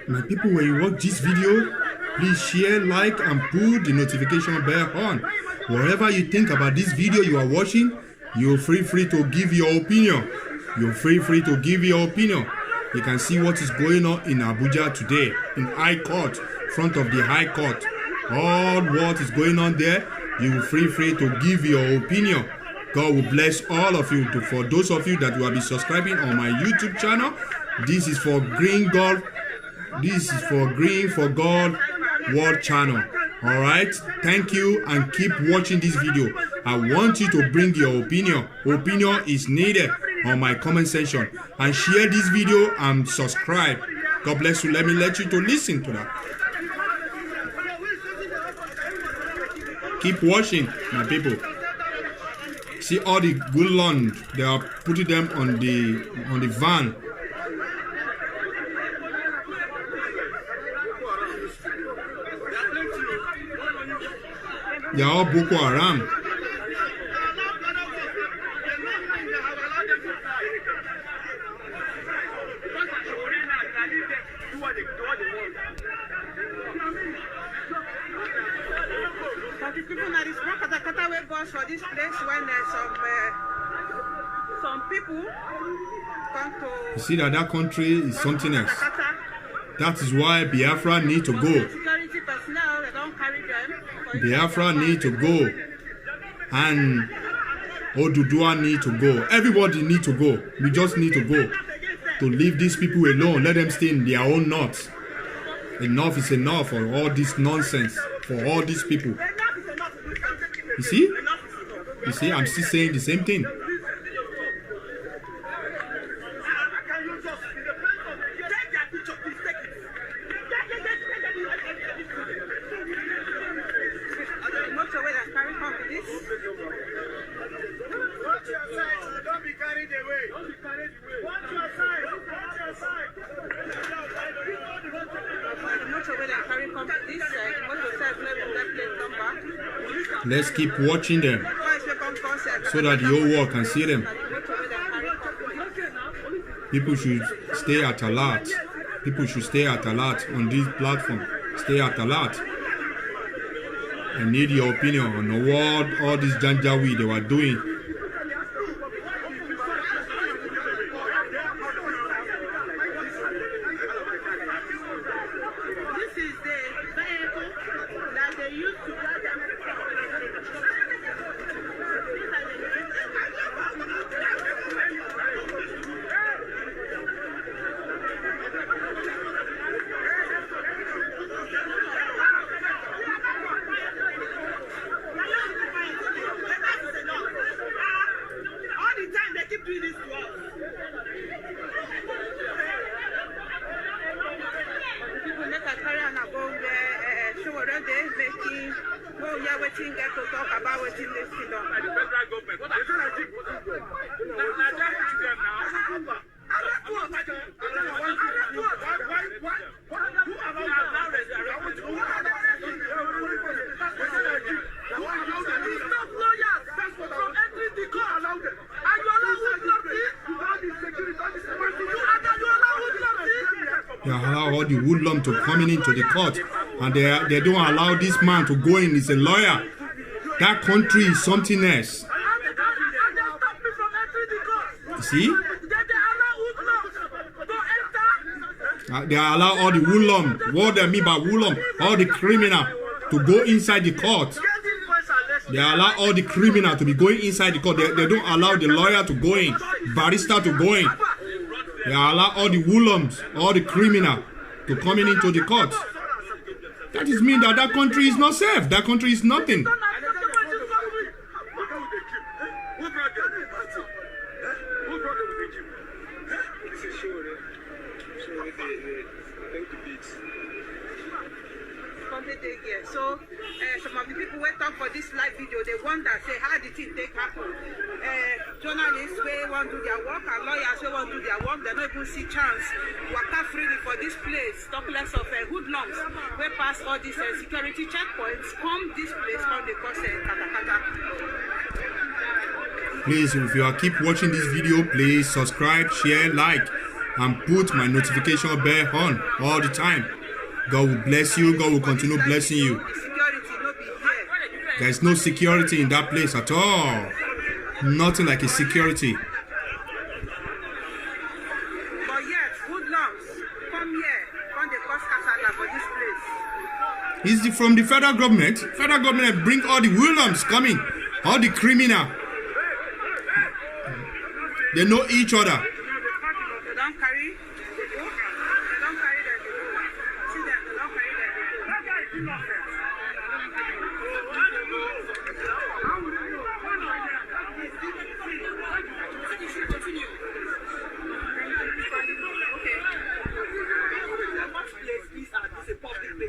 My people, when you watch this video, please share, like, and put the notification bell on. Whatever you think about this video you are watching, you're free to give your opinion. You're free to give your opinion. You can see what is going on in Abuja today, in High Court, front of the High Court. All what is going on there, you're free to give your opinion. God will bless all of you. For those of you that will be subscribing on my YouTube channel, this is for Green God. This is for Green for God World Channel. All right, thank you and keep watching this video. I want you to bring your opinion. Opinion is needed on my comment section, and share this video and subscribe. God bless you. Let me let you to listen to that. Keep watching, my people. See all the good land, they are putting them on the van. They are all Boko Haram. For this place when some people come to... You see that country is something else. That is why Biafra need to go. Security personnel, they don't carry them. Biafra need to go. And Oduduwa need to go. Everybody need to go. We just need to go. To leave these people alone. Let them stay in their own knots. Enough is enough for all this nonsense. For all these people. You see? You see, I'm still saying the same thing. Let's keep watching them so that the whole world can see them. People should stay at alert. People should stay at alert on this platform. Stay at alert. I need your opinion on what all this janjaweed they were doing. They allow all the hoodlum to coming into the court, and they don't allow this man to go in. He's a lawyer. That country is something else. See? They allow all the hoodlum, what they mean by hoodlum, all the criminal to go inside the court. They allow all the criminal to be going inside the court. They don't allow the lawyer to go in, barrister to go in. They allow all the hoodlums, all the criminal to coming into the court. That is mean that country is not safe. That country is nothing. So some of the people went up for this live video, they wonder, say, how did it take happen? Journalists wey want to do their work and lawyers wey want to do their work, they don't even see chance waka freely for this place, talk less of hoodlums wey pass all these security checkpoints, come this place, come the cause katakata. Please, if you are keep watching this video, please subscribe, share, like, and put my notification bell on all the time. God will bless you. God will continue blessing you. There is no security in that place at all. Nothing like a security. It's from the federal government. Federal government bring all the hoodlums coming, all the criminal. They know each other. They don't carry. They don't carry them. See them. They don't carry them.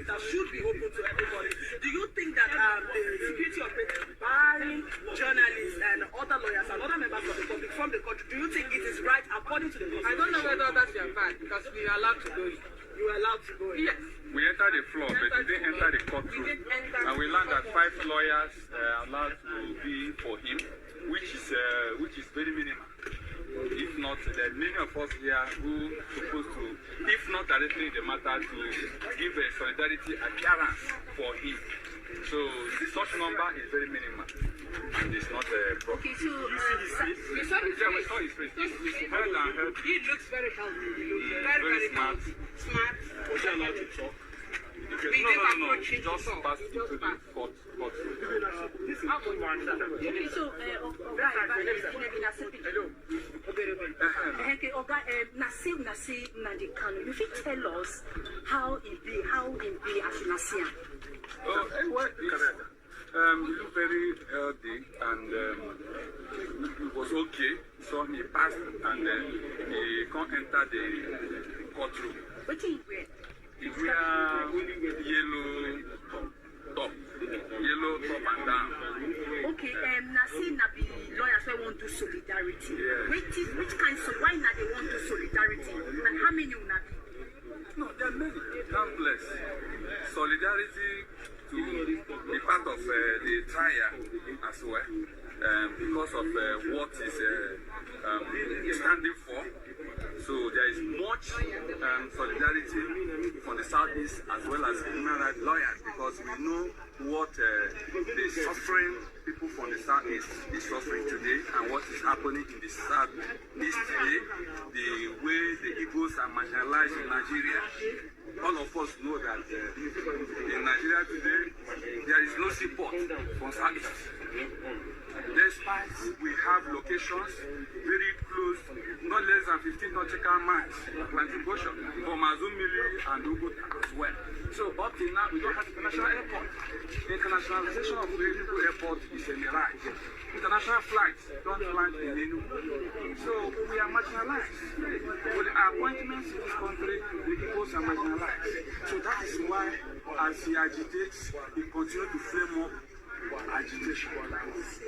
That should be open to everybody. Do you think that the security operators barring journalists and other lawyers and other members of the public from the country, do you think it is right according to the law? I don't know whether that's your bad because we are allowed to go in. You are allowed to go in? Yes. We entered the floor, but we didn't enter the courtroom. And we learned that 5 lawyers are allowed to be for him, which is very minimal. If not, there are many of us here who supposed to, if not directly in the matter, to give a solidarity appearance for him. So such number is very minimal, and it's not a problem. Okay, so we saw his face. He looks very healthy. He looks very smart. Smart. Was he allowed to talk? No. Just pass into the court. Okay, so, you fit tell us how it be as you see him? He looked very healthy and it was okay. So he passed and he can't enter the courtroom. What do you wear? He wear yellow top and down. Okay, Nasi Nabi lawyers who want to do solidarity. Yeah. Which kind of why not they want to do solidarity? And how many will not be? No, there are many. Countless. Solidarity to be part of the trial as well, because of what is standing for. So there is much solidarity from the Southeast as well as human rights lawyers, because we know what the suffering people from the Southeast is suffering today and what is happening in the Southeast today, the way the Igbos are marginalized in Nigeria. All of us know that in Nigeria today, there is no support from Southeast. Despite we have locations very close, not less than 15 nautical miles, Atlantic Ocean, from Azumili and Uguta as well. So up till now, we don't have international airport. Internationalization of the Enugu airport is a mirage. International flights don't land in Enugu. So we are marginalized. With our appointments in this country, the people are marginalized. So that is why, as he agitates, he continues to flame up agitation.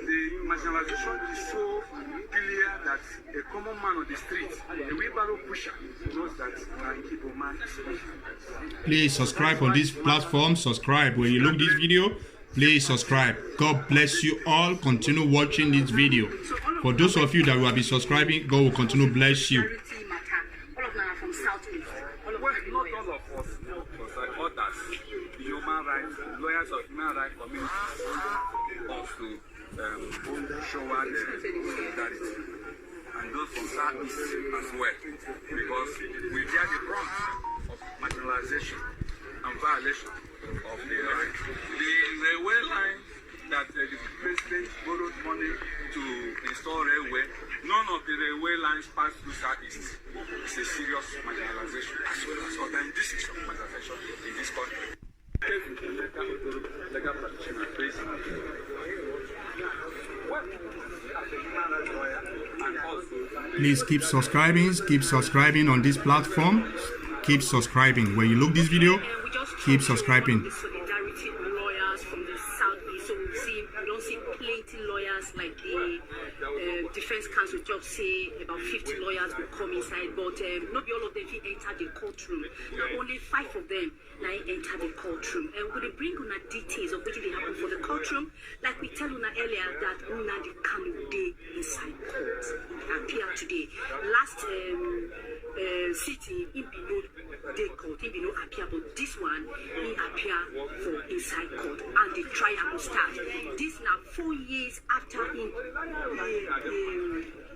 The marginalization is so clear that a common man on the street, a wheelbarrow pusher, knows that an Igbo man is marginalized. Please subscribe on this platform. Subscribe. When you look this video, please subscribe. God bless you all. Continue watching this video. For those of you that will be subscribing, God will continue to bless you. All of them are from Southeast. Well, not all of us, because like others, the human rights, lawyers of human rights communities also show our solidarity. And those from Southeast as well, because we bear the brunt of marginalization and violation of the rights. The railway line that the president borrowed money to install railway, none of the railway lines pass through Southeast. It's a serious marginalization as well as other indices of marginalization in this country. Legal practitioner based Please keep subscribing on this platform. Keep subscribing. When you look this video, keep subscribing. Solidarity lawyers from the Southeast, so we don't see plenty lawyers like the defense counsel just say about 50 lawyers will come inside, but not all of them will enter the courtroom. Now, only 5 of them now enter the courtroom. And we're going to bring on details of what they happen for the courtroom. Like we tell Una earlier that Nnamdi Kanu dey inside court. Appear today. Last sitting, he be no day court, he be no appear, but this one, he appear for inside court, and the trial will start. This now 4 years after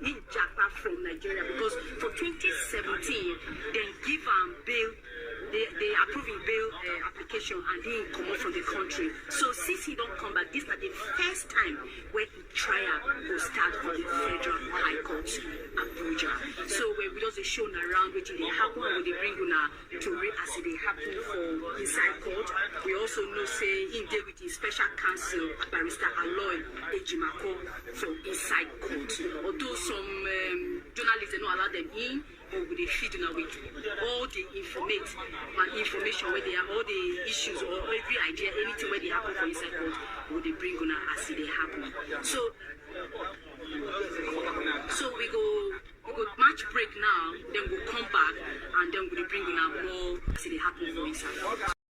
in Japa from Nigeria, because for 2017, they give bail. They approving bail application and he come out from the country. So since he don't come back, this is the first time where the trial will start for the Federal High Court, Abuja. So we just shown around which they happen when they bring you to read as they happen for inside court. We also know say in there with the special counsel Barrister Aloy Ejimako from inside court. Although some journalists they don't allow them in, or they feed with all the information where they are, all the issues or every idea, anything where they happen for inside court, or they bring on as they happen. So we go match break now, then we'll come back and then we'll bring on more as they happen for inside court.